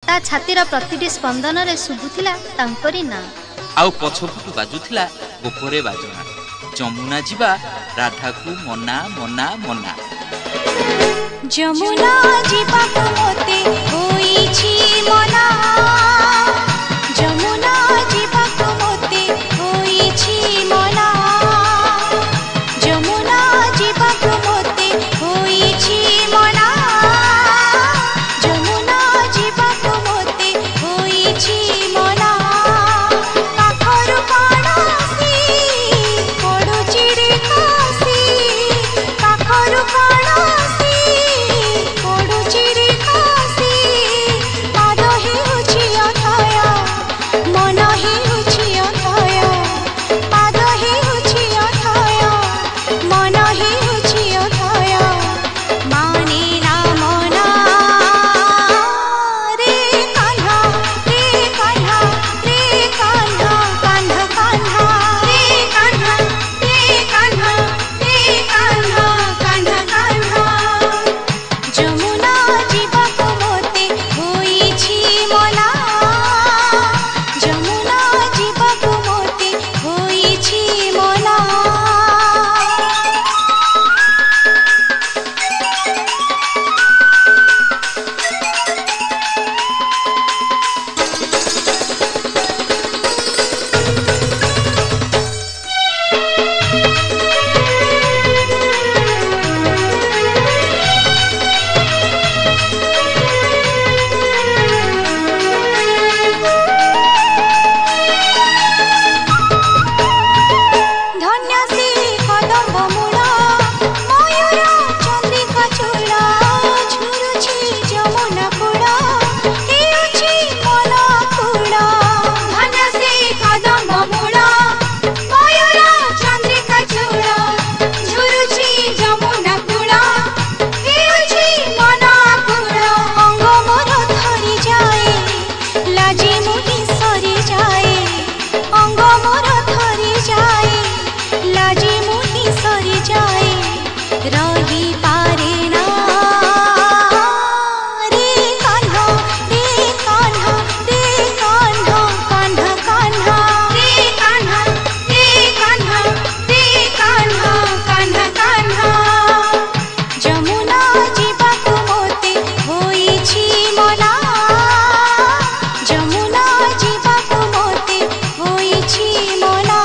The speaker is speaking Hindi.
ता छातीर प्रतिटी स्पंदन रे शुभुथिला तांकरी ना आउ पछपटु बाजुथिला गोपरे बाजना जमुना जीवा राधा को मना मना मना जमुना जीवा को मोते होईछि मना जमुना जीवा को मोते होईछि मना जमुना जीवा को मोते होईछि मना जमुना जीवा को मोते होईछि मना पाखरु काणासी पडुछि रे कासी पाखरु काणासी पडुछि रे कासी पाद हेउछि अथय मन हेउछि अथय पाद हेउछि अथय मन हेउछि अथय माने ना मना रे कान्हा रे कान्हा रे कान्हा कान्हा कान्हा रे कान्हा रे कान्हा रे कान्हा कान्हा कान्हा जमुना जीवा को मोते होईछि मना जमुना जीवा को मोते होईछि मना धन्य से कदम्ब मूला मयूर चंद्रिका चूड़ा झुरुछि जमुना कूड़ा हेउछि मन कूड़ा धन्य से कदम्ब मूला मयूर चंद्रिका चूड़ा झुरुछि जमुना कूड़ा हेउछि मन कूड़ा अंग मोर थरी जाए लाजी मुहि सरी जाए अंग मोर थरी जाए लाजी मुहि सरी जाए रही पारे ना रे कान्हा रे कान्हा रे कान्हा कान्हा कान्हा रे कान्हा रे कान्हा रे कान्हा कान्हा कान्हा जमुना जीवा को मोते होईछि मना जमुना जीवा को मोते होईछि मना